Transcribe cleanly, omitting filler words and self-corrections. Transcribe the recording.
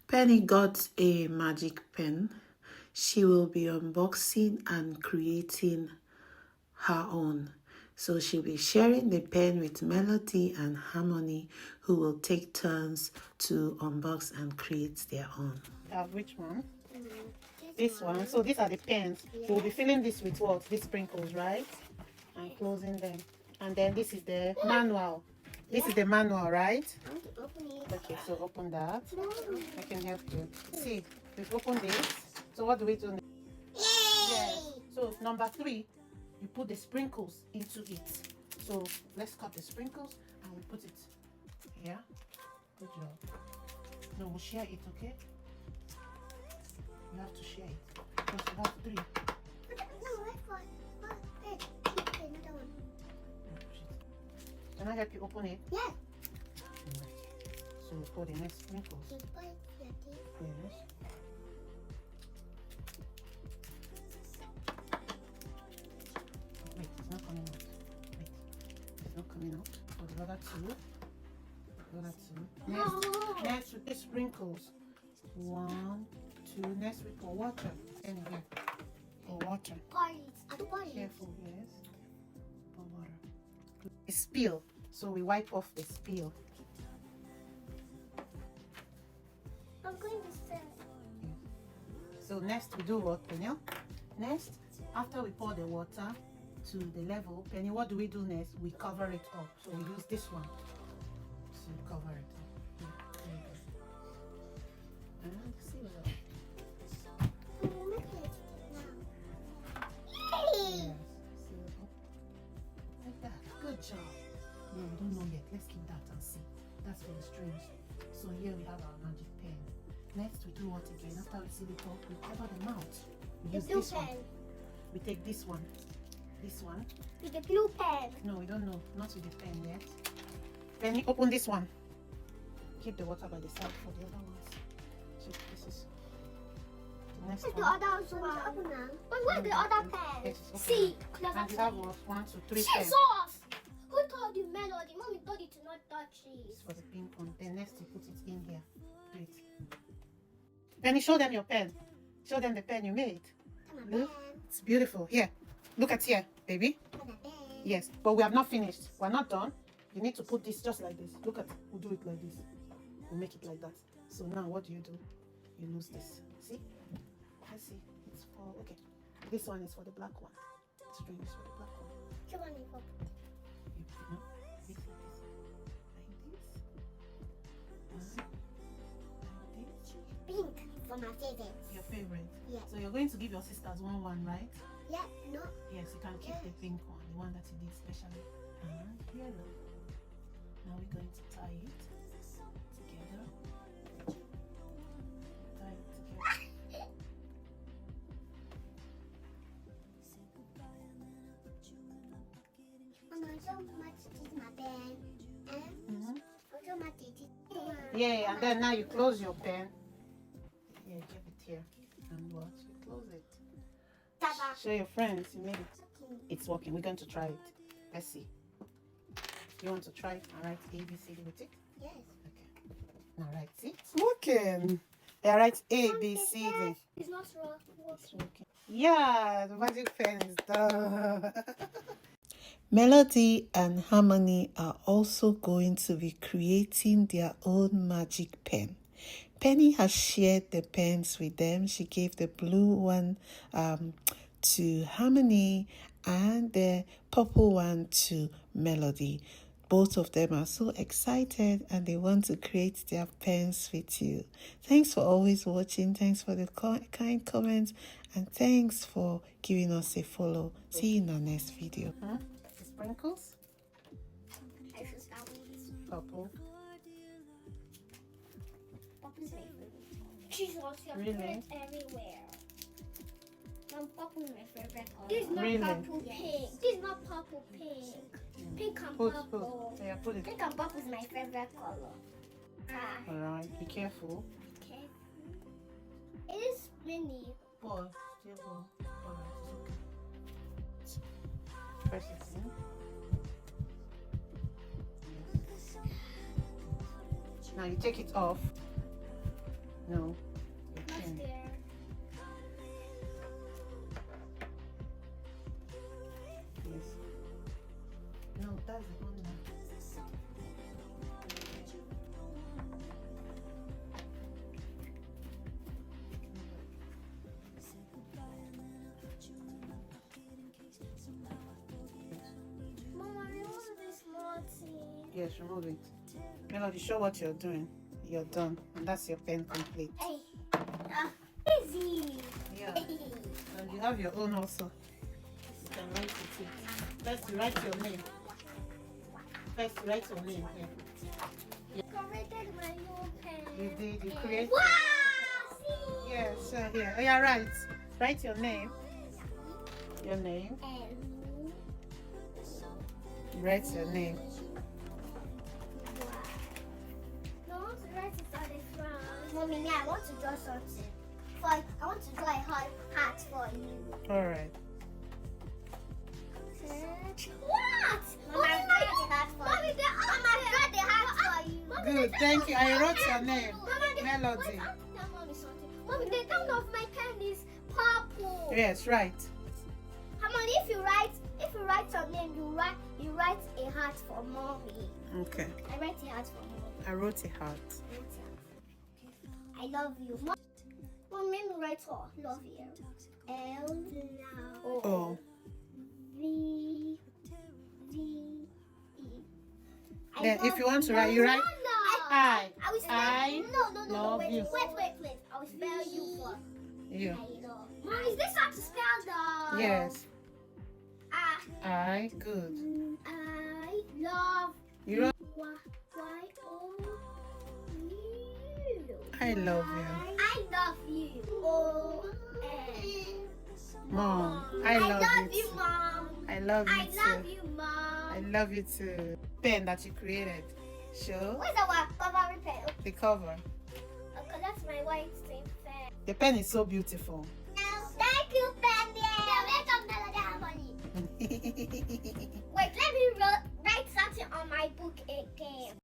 Penny got a magic pen. She will be unboxing and creating her own. So she'll be sharing the pen with Melody and Harmony, who will take turns to unbox and create their own. Which one? This one. So these are the pens. Yeah. So we'll be filling this with what? These sprinkles, right? And closing them. And then this is the manual. This is the manual, right? I want to open it. Okay, so open that. I can help you. See, we've opened this. So what do we do now? Yes. So number 3, you put the sprinkles into it. So let's cut the sprinkles and we put it here. Good job. No, we'll share it, okay? You have to share it because you have 3. No, that's fine. Can I help you open it? Yeah. So we pour the next sprinkles. Yes. Wait, it's not coming out. Wait, it's not coming out. For the other 2. Next with the sprinkles. 1, 2. Next we pour water. And here. Pour water. Careful, yes. Pour water. A spill. So we wipe off the spill. I'm going to say. So next we do what, Penny? Next, after we pour the water to the level, Penny, what do we do next? We cover it up. So we use this one to cover it up. And seal it up. Yes, seal it up. Like that. Good job. No, we don't know yet. Let's keep that and see. That's for the strings. So here we have our magic pen. Next we do what again? After we seal it up, we cover the mouth. We use this one. We take this one. This one. With the blue pen. No, we don't know. Not with the pen yet. Then you open this one. Keep the water by the side for the other ones. So this is the next one. The other one. Where's the other pen? Yes, See, and you have what? 1, 2, 3 pens. Jesus! Who told you, Melody? Mommy told you to not touch it. This is for the pink one. Then next you put it in here. Do it. Penny, show them your pen. Show them the pen you made. Look, it's beautiful. Here, look at here, baby. Yes, but we have not finished. We're not done. You need to put this just like this. Look at, we'll do it like this. We'll make it like that. So now what do? You lose this. See? Let's see. It's for, okay. This one is for the black one. String is for the black one. Which one is for? You put, no, this like this. Like this. Pink for my favorite. Your favorite? Yeah. So you're going to give your sisters one, right? Yeah, no. Yes, you can keep the pink one, the one that you did specially. And yellow. Now we're going to tie it together. Tie it together. Mama, so much is my pen. And so much is it. Yeah, and then now you close your pen. Yeah, give it here. And what? You close it. Show your friends you made it. It's working. We're going to try it. Let's see. You want to try it and write A, B, C, D with it? Yes. Okay. Now write it. It's working. Yeah, write A, B, C, D. It's not wrong. It's working. Yeah, the magic pen is done. Melody and Harmony are also going to be creating their own magic pen. Penny has shared the pens with them. She gave the blue one to Harmony and the purple one to Melody. Both of them are so excited and they want to create their pens with you. Thanks for always watching. Thanks for the kind comments. And thanks for giving us a follow. See you in our next video. The sprinkles. I should start with this. Purple. Purple is my favorite. Jesus, your Really? favorite everywhere. Purple is my favorite color. This is not Really? purple pink. This is not purple pink. Pink and purple. Put. Yeah, put it. Pink and purple is my favorite color. Alright, be careful. Okay. It is mini. Pour. Still pour. Alright, it's okay. Press it in. Yes. Now you take it off. No. Not Okay. there. Yes. No, that's the one now. Mama, I want this small thing. Yes, remove it. Melody, show what you're doing. You're done. And that's your pen complete. Hey. Easy. Yeah. And you have your own also. You can write it. First, you write your name. First, you write your name here. Corrected my new pen. You did. You create. Wow! See? Yeah, so here. Oh, yeah, right. Write your name. Your name. Write your name. No, I want to write it on the front. Mommy, now I want to draw something. I want to draw a heart for you. All right. What? Mommy, I drew the heart for you. Mama, I drew the heart for you. Good. Thank you. I wrote your name. Melody. Mommy, the tone of my pen is purple. Yes, right. Come on, if you write your name, you write a heart for mommy. Okay. I write a heart for mommy. I wrote a heart. I love you. Mom, let me write all. Love you. L Oh. V D E. Then if you want to write, you write I. I will spell I no. love Wait. you. Wait. I will spell you for You. I love. Mom, is this how to spell the? Yes. I. Good. I love You wrote Y-O-U. I love you. I love you. O-N. Mom. I love you. you, Mom. I love you I too. love you, Mom. I love you too. Pen that you created. Show Where's our cover pen? the cover. Okay, that's my white thing pen. The pen is so beautiful.